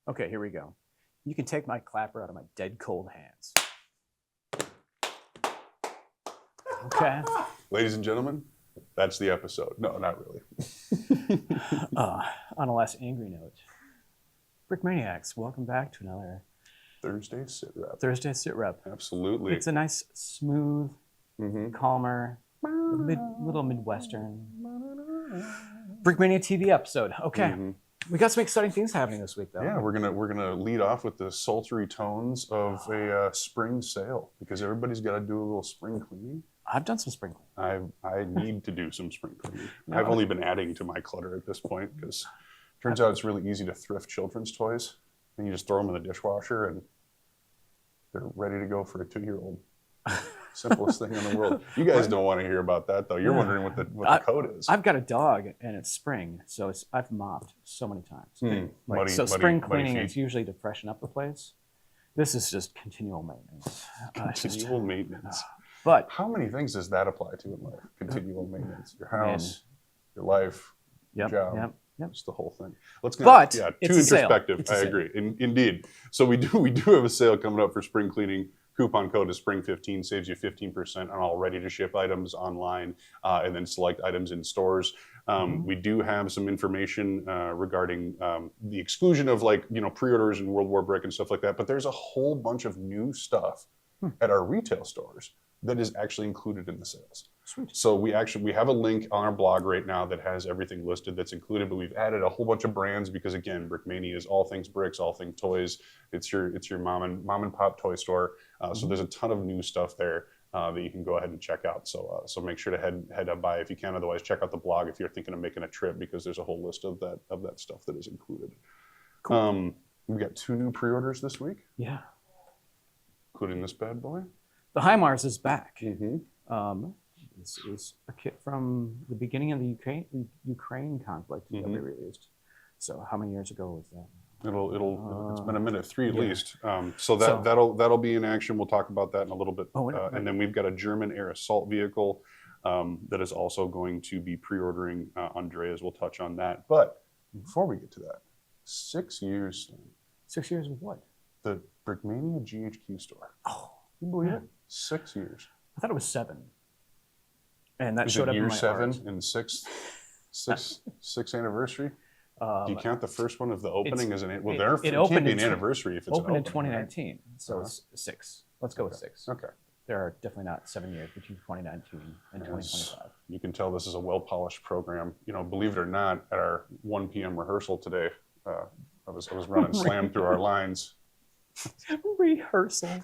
Okay, here we go. You can take my clapper out of my dead cold hands. Okay. Ladies and gentlemen, that's the episode. No, not really. On a less angry note, Brick Maniacs, welcome back to another Thursday sit rep. Thursday sit rep. Absolutely. It's a nice, smooth, calmer, little Midwestern Brick Mania TV episode. Okay. We got some exciting things happening this week, though. Yeah, we're gonna lead off with the sultry tones of a spring sale because everybody's got to do a little spring cleaning. I've done some spring cleaning. I need to do some spring cleaning. No. I've only been adding to my clutter at this point because it turns out it's really easy to thrift children's toys, and you just throw them in the dishwasher and they're ready to go for a 2-year-old. Simplest thing in the world. You guys don't want to hear about that, though. You're wondering what the code is. I've got a dog, and it's spring, so I've mopped so many times. Spring cleaning is usually to freshen up the place. This is just continual maintenance. Continual maintenance. But how many things does that apply to in life? Continual maintenance. Your house, your life, your job. Yep. Just the whole thing. Let's get too introspective. I agree. Indeed. So we do have a sale coming up for spring cleaning. Coupon code is SPRING15, saves you 15% on all ready-to-ship items online and then select items in stores. We do have some information regarding the exclusion of pre-orders and World War Brick and stuff like that, but there's a whole bunch of new stuff at our retail stores that is actually included in the sales. Sweet. So we have a link on our blog right now that has everything listed that's included, but we've added a whole bunch of brands because again, Brickmania is all things bricks, all things toys. It's your mom and pop toy store. So there's a ton of new stuff there that you can go ahead and check out. So make sure to head up by if you can. Otherwise, check out the blog if you're thinking of making a trip because there's a whole list of that stuff that is included. Cool. We got 2 new pre-orders this week. Yeah. Including this bad boy. The HIMARS is back. This is a kit from the beginning of the Ukraine conflict that we released. So how many years ago was that? It's been a minute, 3 at least. So that'll be in action. We'll talk about that in a little bit. And then we've got a German air assault vehicle that is also going to be pre-ordering. Andreas will touch on that. But before we get to that, 6 years. 6 years of what? The Brickmania GHQ store. Oh, you believe it? 6 years. I thought it was 7. And that is showed up year in my 7 art. and sixth anniversary. Do you count the first one of the opening as an? Well, it can't be an anniversary if it's opened an in 2019, so it's 6. Let's go with 6. Okay. There are definitely not 7 years between 2019 and 2025. You can tell this is a well-polished program. Believe it or not, at our 1 p.m. rehearsal today, I was running slam through our lines. Rehearsal.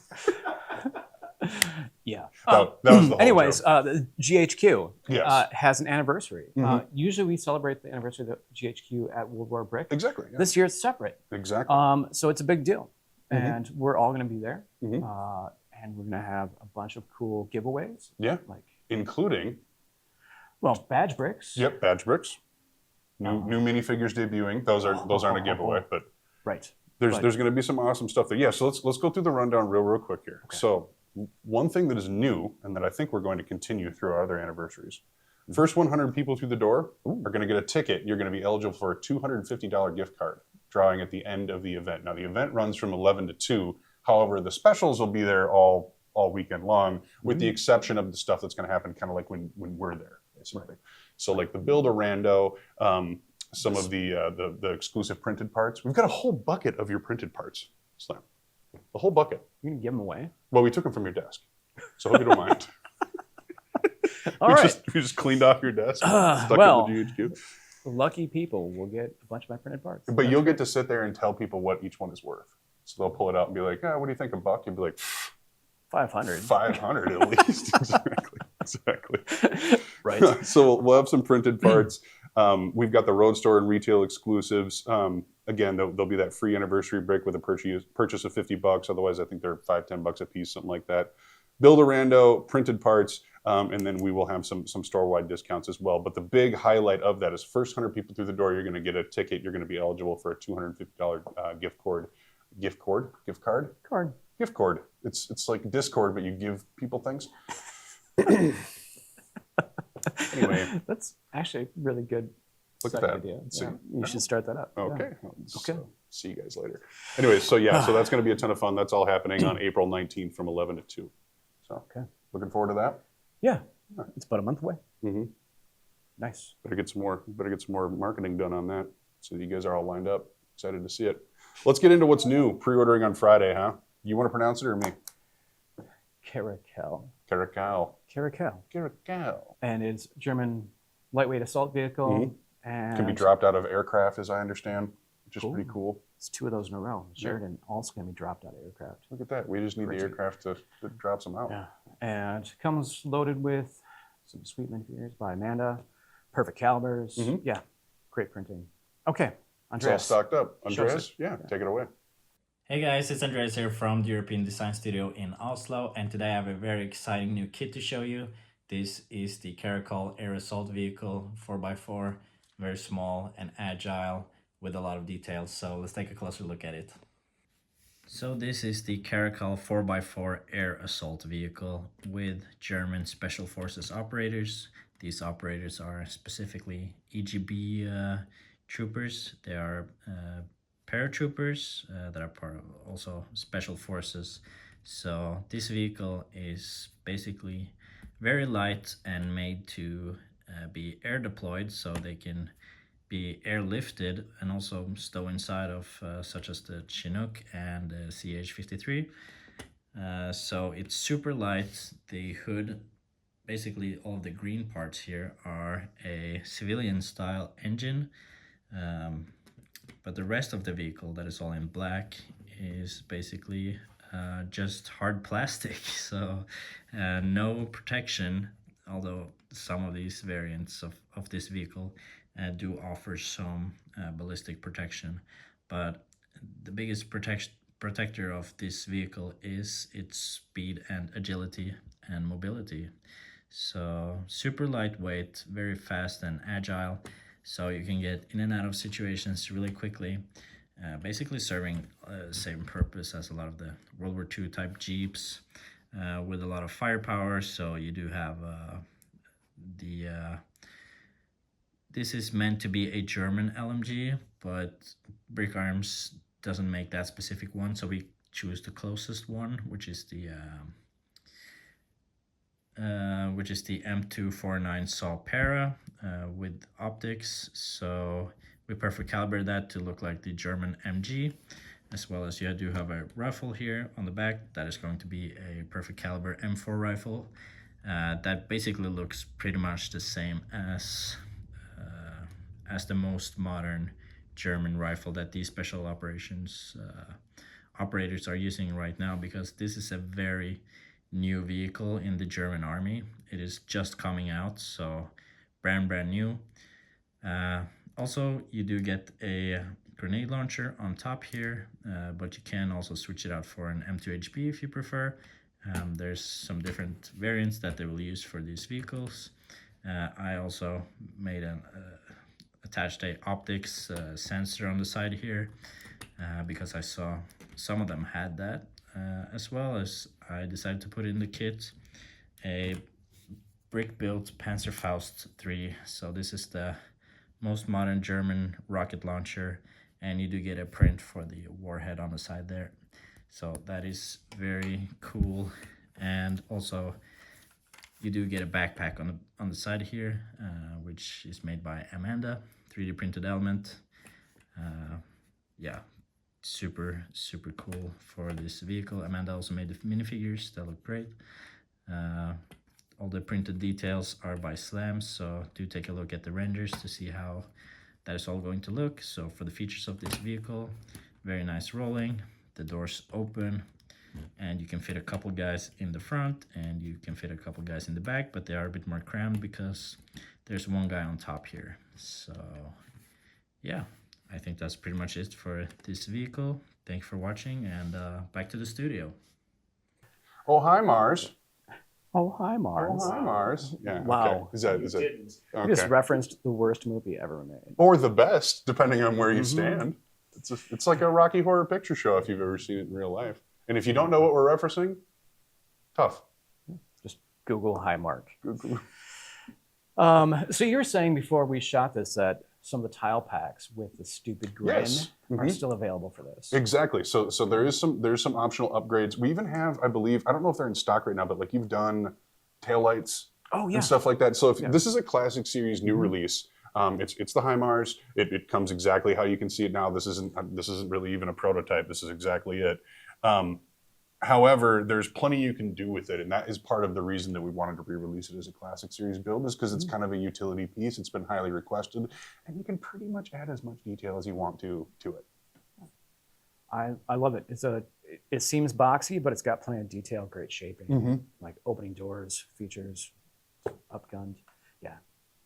Yeah. That was the whole anyways, joke. The GHQ Yes. has an anniversary. Usually we celebrate the anniversary of the GHQ at World War Brick. Exactly. Yeah. This year it's separate. Exactly. So it's a big deal. And we're all going to be there. And we're going to have a bunch of cool giveaways. Yeah. Including? Well, badge bricks. Yep, badge bricks. New minifigures debuting. Those aren't a giveaway, but there's going to be some awesome stuff there. Yeah, so let's go through the rundown real quick here. Okay. So one thing that is new and that I think we're going to continue through our other anniversaries. First 100 people through the door are going to get a ticket. You're going to be eligible for a $250 gift card drawing at the end of the event. Now the event runs from 11 to 2. However, the specials will be there all weekend long, with the exception of the stuff that's going to happen kind of like when we're there, basically. So like the Build-A-Rando, some of the exclusive printed parts. We've got a whole bucket of your printed parts, Slam. The whole bucket. You can give them away? Well, we took them from your desk, so hope you don't mind. We just cleaned off your desk, stuck in the GHQ. Lucky people will get a bunch of my printed parts. But you'll get to sit there and tell people what each one is worth. So they'll pull it out and be like, what do you think, $1? You'll be like, 500. 500 at least. Exactly. Right. So we'll have some printed parts. We've got the road store and retail exclusives. Again, there'll be that free anniversary brick with a purchase of $50. Otherwise, I think they're $5-10 a piece, something like that. Build-A-Rando, printed parts, and then we will have some store-wide discounts as well. But the big highlight of that is first 100 people through the door, you're going to get a ticket. You're going to be eligible for a $250 gift card. It's like Discord, but you give people things. Anyway, that's actually a really good look at that. idea. Yeah, you should start that up. Okay. Yeah. Okay. See you guys later. Anyways, so yeah, so that's going to be a ton of fun. That's all happening on April 19th from 11 to 2. So looking forward to that. Yeah, it's about a month away. Mm-hmm. Nice. Better get some more marketing done on that, so you guys are all lined up. Excited to see it. Let's get into what's new. Pre-ordering on Friday, huh? You want to pronounce it or me? Caracal. Caracal. Caracal. Caracal. And it's German lightweight assault vehicle. And can be dropped out of aircraft, as I understand, which is pretty cool. It's 2 of those in a row. Sheridan also can be dropped out of aircraft. Look at that. We just need the aircraft to drop some out. Yeah. And comes loaded with some sweet minifigures by Amanda. Perfect calibers. Yeah. Great printing. Okay. Andreas. It's all stocked up. Andreas, yeah, take it away. Hey guys, it's Andreas here from the European Design Studio in Oslo, and today I have a very exciting new kit to show you. This is the Caracal Air Assault Vehicle 4x4, very small and agile with a lot of details, so let's take a closer look at it. So this is the Caracal 4x4 Air Assault Vehicle with German Special Forces operators. These operators are specifically EGB troopers. They are paratroopers that are part of also special forces. So this vehicle is basically very light and made to be air deployed, so they can be airlifted and also stow inside of such as the Chinook and the CH-53. So it's super light. The hood, basically all of the green parts here are a civilian style engine. But the rest of the vehicle that is all in black is basically just hard plastic, so no protection, although some of these variants of this vehicle do offer some ballistic protection. But the biggest protector of this vehicle is its speed and agility and mobility. So super lightweight, very fast and agile. So you can get in and out of situations really quickly, basically serving the same purpose as a lot of the World War II type Jeeps with a lot of firepower. So you do have this is meant to be a German LMG, but Brick Arms doesn't make that specific one. So we choose the closest one, which is the M249 SAW Para with optics. So we perfect calibrate that to look like the German MG, as well as you do have a rifle here on the back that is going to be a perfect caliber M4 rifle that basically looks pretty much the same as the most modern German rifle that these special operations operators are using right now, because this is a very new vehicle in the German army. It is just coming out, so brand new. Also, you do get a grenade launcher on top here, but you can also switch it out for an M2HB if you prefer. There's some different variants that they will use for these vehicles. I also made attached a optics sensor on the side here because I saw some of them had that. As well as I decided to put in the kit a brick-built Panzerfaust 3. So this is the most modern German rocket launcher, and you do get a print for the warhead on the side there. So that is very cool. And also you do get a backpack on the side here, which is made by Amanda, 3D printed element. Yeah, super cool for this vehicle. Amanda also made the minifigures that look great. All the printed details are by Slam, so do take a look at the renders to see how that is all going to look. So for the features of this vehicle, very nice rolling, the doors open, and you can fit a couple guys in the front and you can fit a couple guys in the back, but they are a bit more crammed because there's one guy on top here. So yeah, I think that's pretty much it for this vehicle. Thanks for watching, and back to the studio. Oh, hi, Mars. Oh, hi, Mars. Oh, hi, Mars. Yeah, wow. Okay. Is that okay. You just referenced the worst movie ever made. Or the best, depending on where you stand. It's like a Rocky Horror Picture Show if you've ever seen it in real life. And if you don't know what we're referencing, tough. Just Google Hi Mark. Google. So you were saying before we shot this that some of the tile packs with the stupid grin are still available for this. Exactly. So there's some optional upgrades. We even have, I believe, I don't know if they're in stock right now, but like you've done taillights and stuff like that. So if this is a Classic Series new release, it's the HIMARS. It comes exactly how you can see it now. This isn't really even a prototype. This is exactly it. However, there's plenty you can do with it, and that is part of the reason that we wanted to re-release it as a Classic Series build, is because it's kind of a utility piece. It's been highly requested, and you can pretty much add as much detail as you want to it. I love it. It seems boxy, but it's got plenty of detail, great shaping, like opening doors, features, upgunned. Yeah,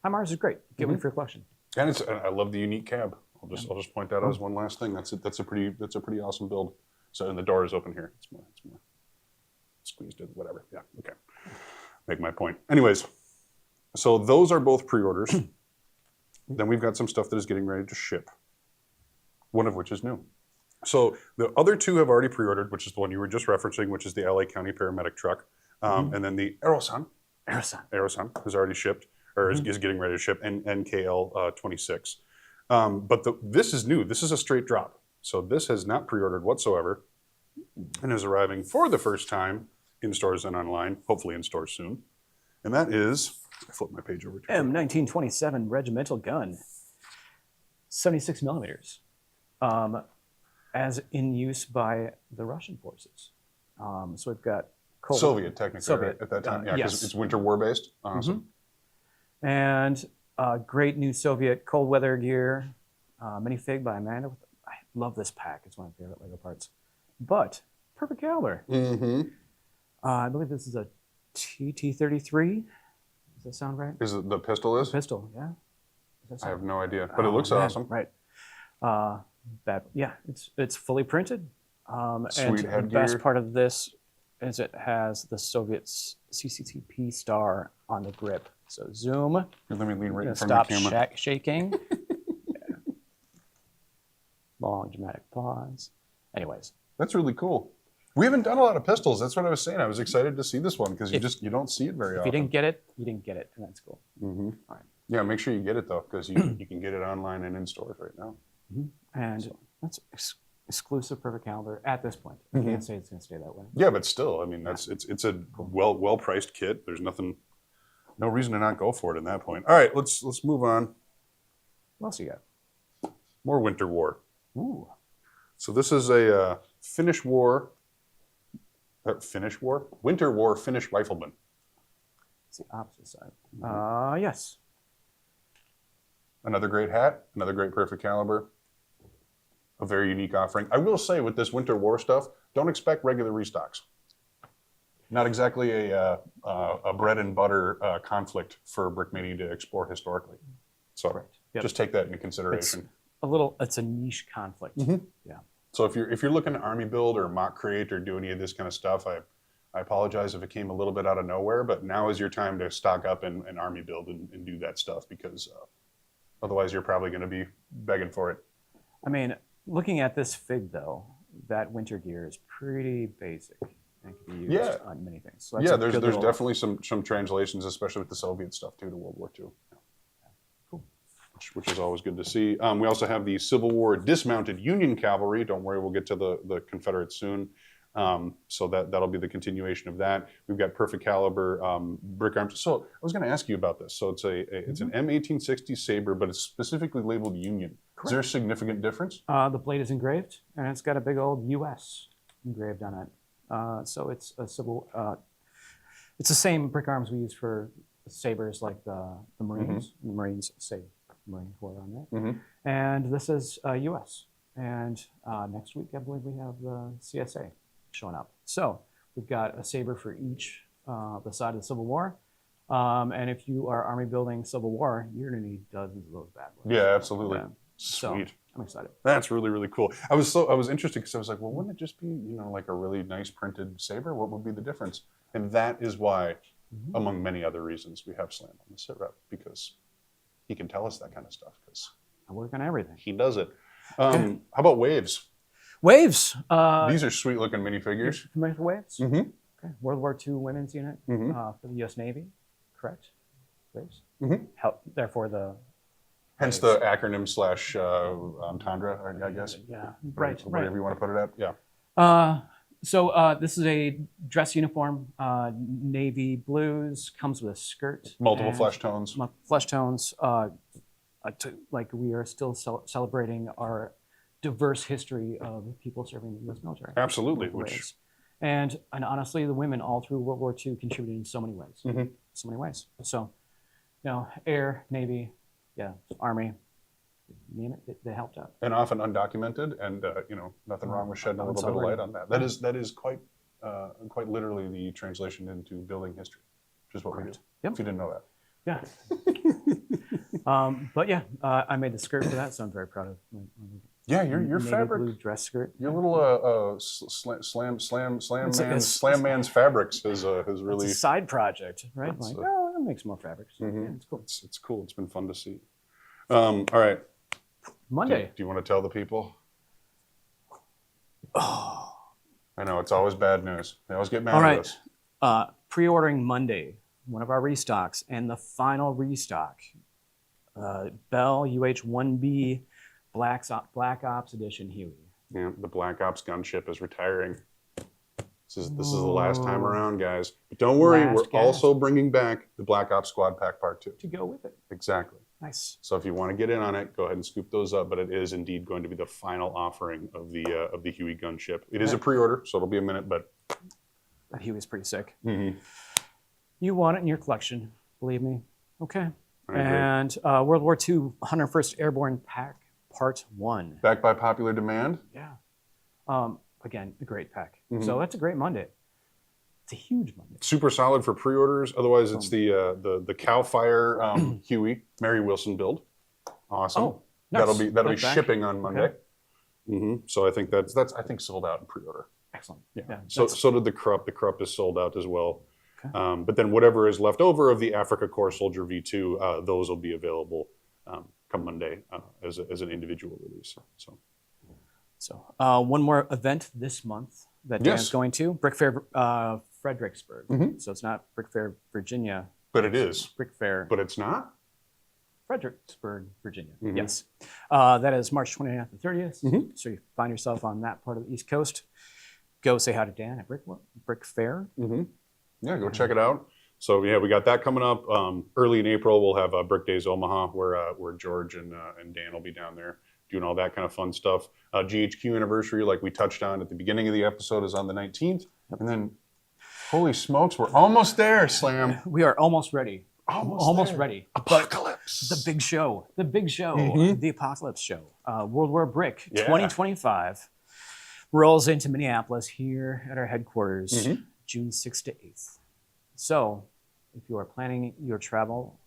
HIMARS is great. Get one for your collection. And I love the unique cab. I'll just point that out as one last thing. That's a pretty awesome build. So, and the door is open here. It's more squeezed in, whatever. Yeah, okay. Make my point. Anyways, so those are both pre-orders. Then we've got some stuff that is getting ready to ship, one of which is new. So the other two have already pre-ordered, which is the one you were just referencing, which is the LA County paramedic truck. And then the Aerosan has already shipped, or is getting ready to ship, and NKL 26. But this is new. This is a straight drop. So this has not pre-ordered whatsoever and is arriving for the first time in stores and online, hopefully in stores soon. And that is, I flipped my page over to M1927 regimental gun, 76 millimeters, as in use by the Russian forces. So we've got Soviet, technically, right, at that time. Yeah, because it's winter war based. Awesome. And great new Soviet cold weather gear, minifig by Amanda. I love this pack. It's one of my favorite Lego parts. But perfect caliber. I believe this is a TT-33. Does that sound right? Is it the pistol? Pistol, yeah. I have no idea, but it looks awesome. Right. Yeah, it's fully printed. Sweet and headgear. The best part of this is it has the Soviet CCTP star on the grip. So zoom. Let me lean right in front of the camera. Stop shaking. Long dramatic pause. Anyways. That's really cool. We haven't done a lot of pistols. That's what I was saying. I was excited to see this one because you don't see it very often. If you didn't get it, you didn't get it, and that's cool. All right. Yeah, make sure you get it though, because you can get it online and in stores right now. And that's exclusive perfect caliber at this point. I can't say it's going to stay that way. Yeah, but still, I mean, it's a well priced kit. There's no reason to not go for it in that point. All right, let's move on. What else you got? More Winter War. Ooh. So this is a Winter War Finnish rifleman. It's the opposite side. Yes. Another great hat, another great perfect caliber. A very unique offering. I will say with this Winter War stuff, don't expect regular restocks. Not exactly a bread and butter conflict for Brickmania to explore historically. So just take that into consideration. It's a niche conflict. Yeah. So if you're looking to army build or mock create or do any of this kind of stuff, I apologize if it came a little bit out of nowhere, but now is your time to stock up and army build and do that stuff, because otherwise you're probably going to be begging for it. I mean, looking at this fig though, that winter gear is pretty basic and can be used on many things. So that's there's definitely some translations, especially with the Soviet stuff too, to World War II. Which is always good to see. We also have the Civil War dismounted Union cavalry. Don't worry, we'll get to the Confederates soon. So that'll be the continuation of that. We've got perfect caliber brick arms. So I was going to ask you about this. So it's an M1860 Saber, but it's specifically labeled Union. Correct. Is there a significant difference? The blade is engraved, and it's got a big old US engraved on it. So it's a civil. It's the same brick arms we use for sabers, like the Marines. The Marines say Marine Corps on that. And this is US. And next week, I believe we have the CSA showing up. So we've got a saber for each the side of the Civil War. And if you are army building Civil War, you're going to need dozens of those bad ones. Yeah, absolutely. Sweet. So I'm excited. That's really, really cool. I was interested because I was like, well, wouldn't it just be, like a really nice printed saber? What would be the difference? And that is why, among many other reasons, we have Slam on the sit rep, because he can tell us that kind of stuff, because I work on everything. He does it. How about Waves? Waves. These are sweet looking minifigures. Familiar with Waves? Okay. World War II women's unit for the U.S. Navy. Correct. Waves. Therefore, the Hence the acronym slash entendre, I guess. Yeah, right. Whatever you want to put it at. Yeah. So this is a dress uniform, navy blues, comes with a skirt. Multiple and flesh tones. Flesh tones. Like we are still celebrating our diverse history of people serving the U.S. military. Absolutely. And honestly, the women all through World War II contributed in so many ways. Mm-hmm. So many ways. So, Air, Navy, Army, name it, they helped out. And often undocumented, and nothing wrong with shedding a little bit of light on that. That is quite literally the translation into building history, which is what we do. Yep. If you didn't know that. Yeah. But yeah, I made the skirt for that, so I'm very proud of my Yeah, your navy fabric, blue dress skirt. your little slam man's fabrics has really. It's a side project, right? Like, I'll make some more fabrics. Mm-hmm. Yeah, it's cool. It's cool. It's been fun to see. All right. Monday. Do you want to tell the people? Oh. I know, it's always bad news. They always get mad at us. Pre-ordering Monday, one of our restocks, and the final restock, Bell UH-1B Black Ops Edition Huey. Yeah, the Black Ops gunship is retiring. This is the last time around, guys. But don't worry, we're also bringing back the Black Ops Squad Pack Part 2. To go with it. Exactly. Nice. So if you want to get in on it, go ahead and scoop those up. But it is indeed going to be the final offering of the Huey gunship. It is a pre-order, so it'll be a minute, but that Huey's pretty sick. Mm-hmm. You want it in your collection, believe me. Okay. I agree. And World War II 101st Airborne Pack Part 1. Back by popular demand. Yeah. Again, a great pack. Mm-hmm. So that's a great Monday. It's a huge Monday. Super solid for pre-orders. Otherwise, it's the Cow Fire Huey Mary Wilson build. Awesome. Oh, nice. That'll be shipping on Monday. Okay. Mm-hmm. So I think that's I think sold out in pre-order. Excellent. Yeah. So did the Krupp. The Krupp is sold out as well. Okay. But then whatever is left over of the Africa Corps Soldier V2, those will be available come Monday as an individual release. So one more event this month that Dan's going to, Brick Fair Fredericksburg. Mm-hmm. So it's not Brick Fair, Virginia. But it is. Brick Fair. But it's not? Fredericksburg, Virginia. Mm-hmm. Yes. That is March 29th and 30th. Mm-hmm. So you find yourself on that part of the East Coast. Go say hi to Dan at Brick Fair. Mm-hmm. Yeah, go check it out. So yeah, we got that coming up. Early in April, we'll have Brick Days Omaha, where George and Dan will be down there doing all that kind of fun stuff. GHQ anniversary, like we touched on at the beginning of the episode, is on the 19th. And then, holy smokes, we're almost there, Slam. We are almost ready. Almost there. Ready. Apocalypse. But the big show, Mm-hmm. the Apocalypse show, World War Brick Yeah. 2025 rolls into Minneapolis here at our headquarters, Mm-hmm. June 6th to 8th. So if you are planning your travel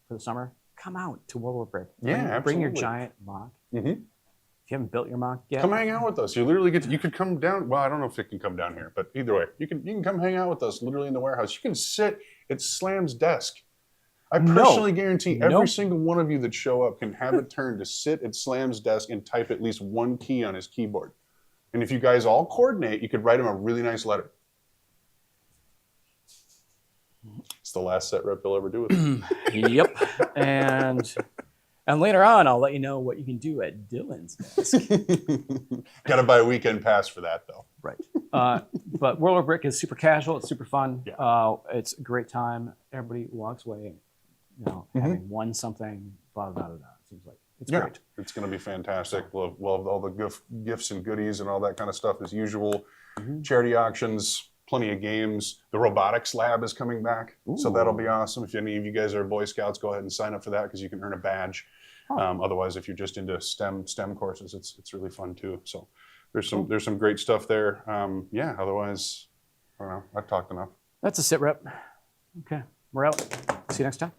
for the summer, come out to World War Brick. Yeah, Bring your absolutely. giant mock. Mm-hmm. If you haven't built your mock yet, Come hang out with us. You literally you could come down. Well, I don't know if it can come down here, but either way, you can come hang out with us literally in the warehouse. You can sit at Slam's desk. I personally guarantee every single one of you that show up can have it turned to sit at Slam's desk and type at least one key on his keyboard. And if you guys all coordinate, you could write him a really nice letter. It's the last set rep you'll ever do with him. Yep. And later on, I'll let you know what you can do at Dylan's desk. Got to buy a weekend pass for that, though. Right. But World War Brick is super casual. It's super fun. Yeah. It's a great time. Everybody walks away, having won something. Blah, blah, blah, blah. It seems like it's great. It's going to be fantastic. We'll have all the gifts and goodies and all that kind of stuff as usual. Mm-hmm. Charity auctions, plenty of games. The robotics lab is coming back, so that'll be awesome. If any of you guys are Boy Scouts, go ahead and sign up for that because you can earn a badge. Otherwise, if you're just into STEM courses, it's really fun too. So there's some great stuff there. Otherwise, I don't know. I've talked enough. That's a sit rep. Okay, we're out. See you next time.